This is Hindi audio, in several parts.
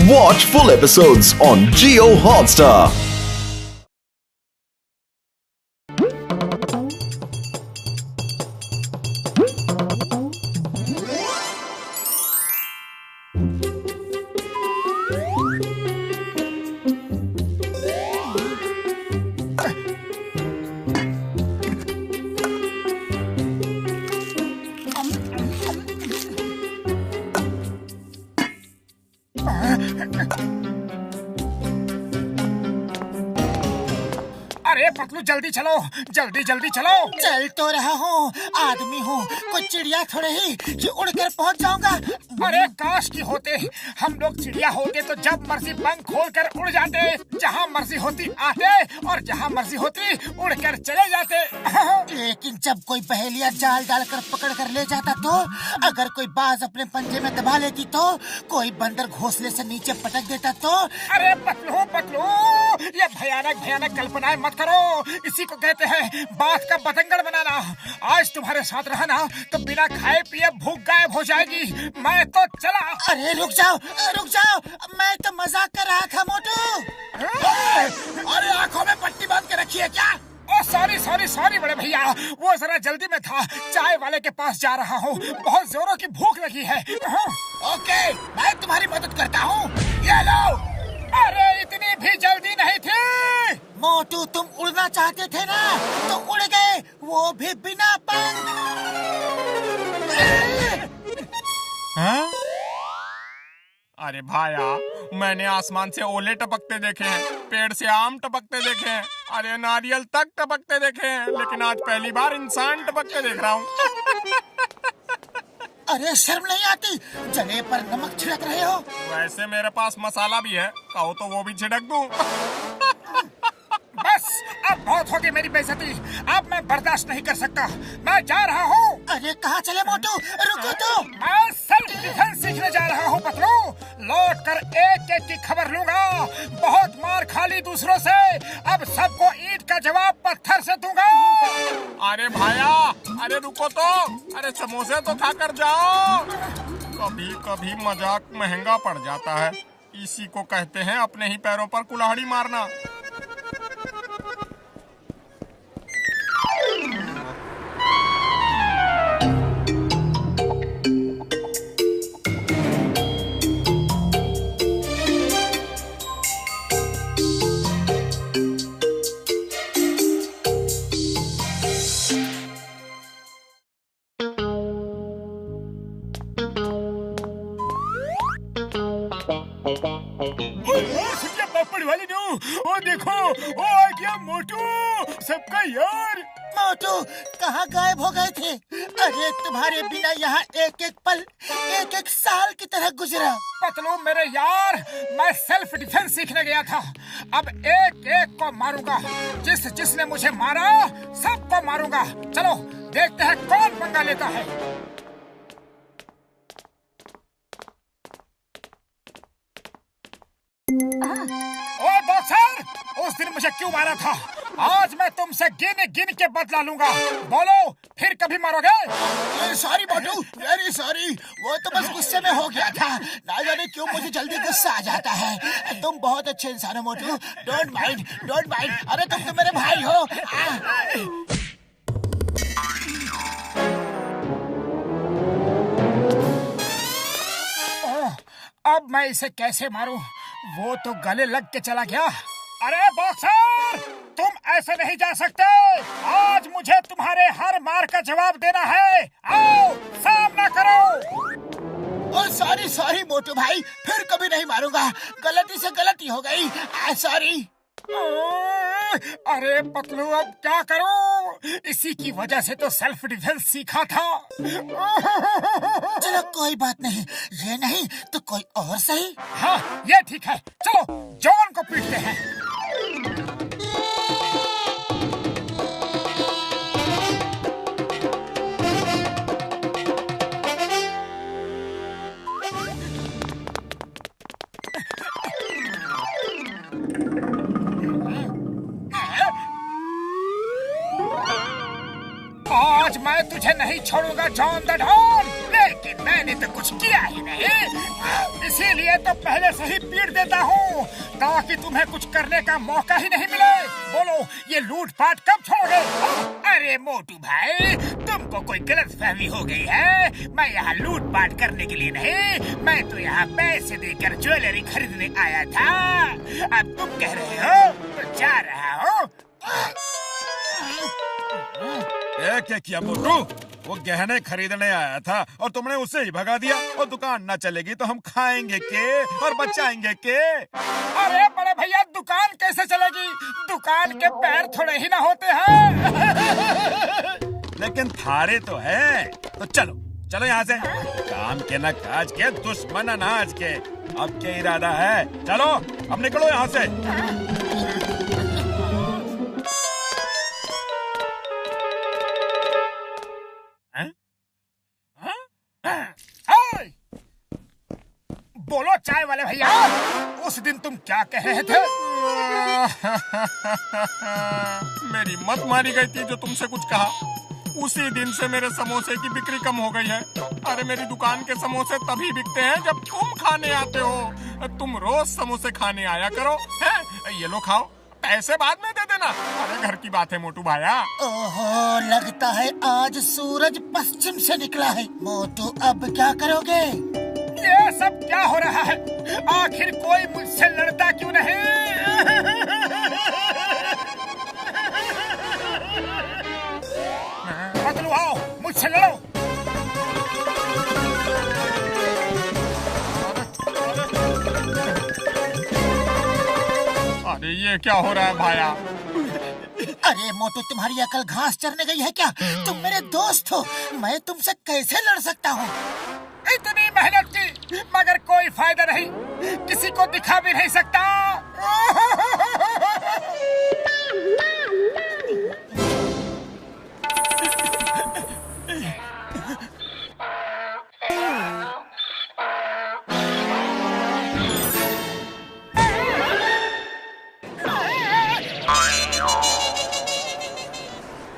Watch full episodes on Jio Hotstar. अरे पतलू जल्दी चलो, जल्दी जल्दी चलो। चल तो रहा हूँ, आदमी हूँ, कुछ चिड़िया थोड़े ही कि उड़कर पहुँच जाऊंगा। अरे काश की होते हम लोग चिड़िया होते तो जब मर्जी पंख खोलकर उड़ जाते, जहाँ मर्जी होती आते और जहाँ मर्जी होती उड़कर चले जाते। लेकिन जब कोई पहेलियाँ जाल डालकर पकड़ कर ले जाता तो, अगर कोई बाज अपने पंजे में दबा लेती तो, कोई बंदर घोंसले से नीचे पटक देता तो। अरे पतलू पतलू, ये भयानक भयानक कल्पनाएं मत करो, इसी को कहते हैं बात का बतंगड़ बनाना। आज तुम्हारे साथ रहा ना तो बिना खाए पिए भूख गायब हो जाएगी। मैं तो चला। अरे रुक जाओ, मैं तो मजाक कर रहा था मोटू। अरे आंखों में पट्टी बांध के रखी है क्या? ओ सॉरी सॉरी सॉरी बड़े भैया, वो जरा जल्दी में था, चाय वाले के पास जा रहा हूँ, बहुत जोरों की भूख लगी है। ओके, मैं तुम्हारी मदद करता हूँ, ये लो। अरे इतनी भी जल्दी नहीं थी। मोटू तुम उड़ना चाहते थे ना, तो उड़ गए, वो भी बिना पंख। अरे भाया, मैंने आसमान से ओले टपकते देखे हैं, पेड़ से आम टपकते देखे हैं, अरे नारियल तक टपकते देखे हैं, लेकिन आज पहली बार इंसान टपकते देख रहा हूँ। अरे शर्म नहीं आती, जले पर नमक छिड़क रहे हो। वैसे मेरे पास मसाला भी है, कहो तो वो भी छिड़क दूं। बस अब बहुत हो गई मेरी बेइज्जती, अब मैं बर्दाश्त नहीं कर सकता, मैं जा रहा हूँ। अरे कहाँ चले मोटू, रुको तो। मैं सेल्फ डिफेंस सीखने जा रहा हूँ पतलू, लौट कर एक एक की खबर लूंगा। बहुत मार खा ली दूसरों से, अब सबको ईंट का जवाब पत्थर से दूंगा। अरे भाया, अरे रुको तो, अरे समोसे तो खाकर जाओ। कभी कभी मजाक महंगा पड़ जाता है, इसी को कहते हैं अपने ही पैरों पर कुल्हाड़ी मारना। वाली ओ देखो, ओ आ गया मोटू, सबका यार। मोटू कहाँ गायब हो गए थे? अरे तुम्हारे बिना यहाँ एक एक पल एक एक साल की तरह गुजरा। पतलू मेरे यार, मैं सेल्फ डिफेंस सीखने गया था, अब एक एक को मारूंगा, जिसने मुझे मारा सबको मारूंगा। चलो देखते हैं कौन पंगा लेता है। ओ बॉक्सर, उस दिन मुझे क्यों मारा था? आज मैं तुमसे गिन गिन के बदला लूंगा, बोलो फिर कभी मारोगे? सॉरी मोटू, वेरी सॉरी, वो तो बस गुस्से में हो गया था, ना जाने क्यों मुझे जल्दी गुस्सा आ जाता है। तुम बहुत अच्छे इंसान हो मोटू, डोंट माइंड, डोंट माइंड। अरे तुम तो मेरे भाई हो। अब मैं इसे कैसे मारूं? वो तो गले लग के चला गया। अरे बॉक्सर, तुम ऐसे नहीं जा सकते, आज मुझे तुम्हारे हर मार का जवाब देना है, आओ सामना करो। ओ सॉरी सॉरी मोटू भाई, फिर कभी नहीं मारूंगा, गलती से गलती हो गई, सॉरी। अरे पतलू अब क्या करूं? इसी की वजह से तो सेल्फ डिफेंस सीखा था। चलो कोई बात नहीं, ये नहीं तो कोई और सही। हाँ ये ठीक है, चलो जॉन को पीटते हैं। आज मैं तुझे नहीं छोड़ूंगा जॉन द डॉन, ले लेकिन मैंने तो कुछ किया ही नहीं, इसीलिए तो पहले से ही पीट देता हूँ ताकि तुम्हें कुछ करने का मौका ही नहीं मिले। बोलो ये लूटपाट कब छोड़ोगे? अरे मोटू भाई, तुमको कोई गलतफहमी हो गई है। मैं यहाँ लूटपाट करने के लिए नहीं, मैं तो यहाँ पैसे देकर ज्वेलरी खरीदने आया था। अब तुम कह रहे हो तो जा रहा हूँ। क्या किया मोटू? वो गहने खरीदने आया था और तुमने उसे ही भगा दिया। और दुकान न चलेगी तो हम खाएंगे के और बचाएंगे के? अरे बड़े भैया, दुकान कैसे चलेगी? दुकान के पैर थोड़े ही ना होते हैं। लेकिन थारे तो है। तो चलो चलो यहाँ से। काम के न काज के, दुश्मन अनाज के। अब क्या इरादा है? चलो अब निकलो यहाँ से। बोलो चाय वाले भैया, उस दिन तुम क्या कह रहे थे? मेरी मत मारी गई थी जो तुमसे कुछ कहा। उसी दिन से मेरे समोसे की बिक्री कम हो गई है। अरे मेरी दुकान के समोसे तभी बिकते हैं जब तुम खाने आते हो। तुम रोज समोसे खाने आया करो। है? ये लो खाओ, पैसे बाद में दे देना। अरे घर की बात है मोटू भाया। ओहो, लगता है आज सूरज पश्चिम से निकला है। मोटू अब क्या करोगे? ये सब क्या हो रहा है? आखिर कोई मुझसे लड़ता क्यों नहीं? बदलू आओ, मुझसे लड़ो। अरे ये क्या हो रहा है भाया? अरे मोटू, तुम्हारी अकल घास चरने गई है क्या? तुम मेरे दोस्त हो, मैं तुमसे कैसे लड़ सकता हूँ? इतनी मेहनत की मगर कोई फायदा नहीं, किसी को दिखा भी नहीं सकता।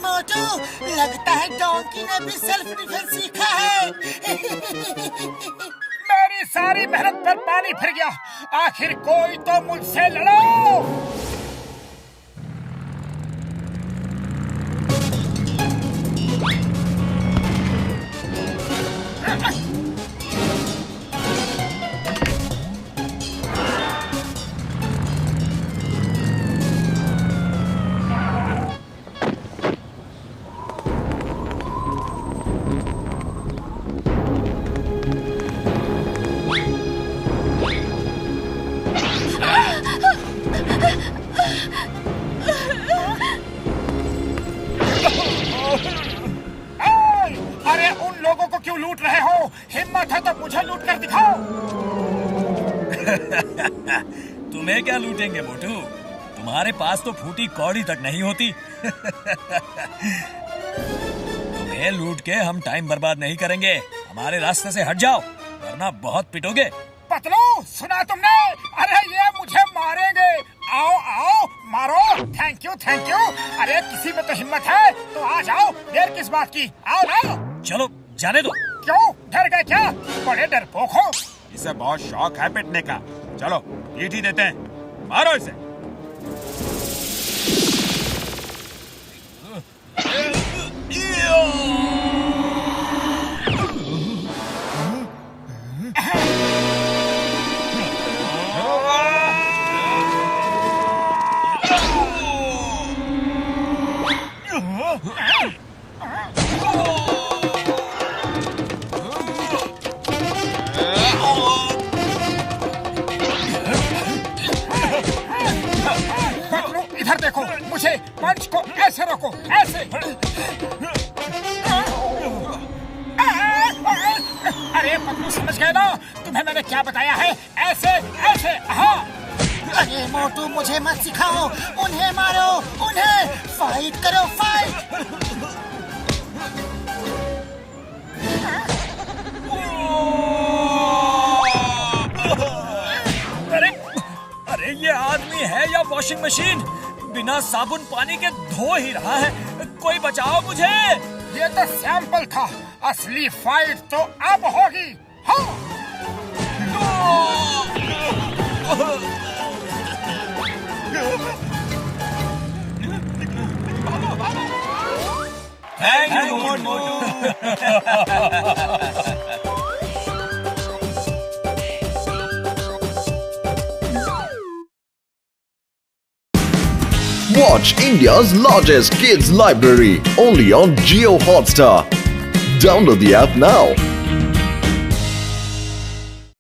मोटू, लगता है डोंकी ने भी सेल्फ डिफेंस सीखा है। मेरी सारी मेहनत पर पानी फिर गया। आखिर कोई तो मुझसे लड़ो। अरे उन लोगों को क्यों लूट रहे हो? हिम्मत है तो मुझे लूट कर दिखाओ। तुम्हें क्या लूटेंगे मोटू? तुम्हारे पास तो फूटी कौड़ी तक नहीं होती। तुम्हें लूट के हम टाइम बर्बाद नहीं करेंगे। हमारे रास्ते से हट जाओ वरना बहुत पिटोगे। पतलू, सुना तुमने? अरे ये मुझे मारेंगे। आओ आओ, मारो। Thank you thank you. अरे किसी में तो हिम्मत है तो आ जाओ, देर किस बात की? आओ ना। चलो जाने दो। क्यों, डर गए क्या? बड़े डरपोक हो। इसे बहुत शौक है पिटने का। चलो ईंट ही देते हैं, मारो इसे। इधर देखो, मुझे पंच को ऐसे रोको, ऐसे। अरे पतलू, समझ गए ना? तुम्हें मैंने क्या बताया है? ऐसे ऐसे। हाँ। अरे मोटू, मुझे मत सिखाओ। उन्हें मारो, उन्हें। फाइट करो, फाइट। अरे ये आदमी है या वॉशिंग मशीन? बिना साबुन पानी के धो ही रहा है। कोई बचाओ मुझे। ये तो सैंपल था, असली फाइट तो अब होगी। हाँ। Thank you Motu. Watch India's largest kids library only on Jio Hotstar. Download the app now.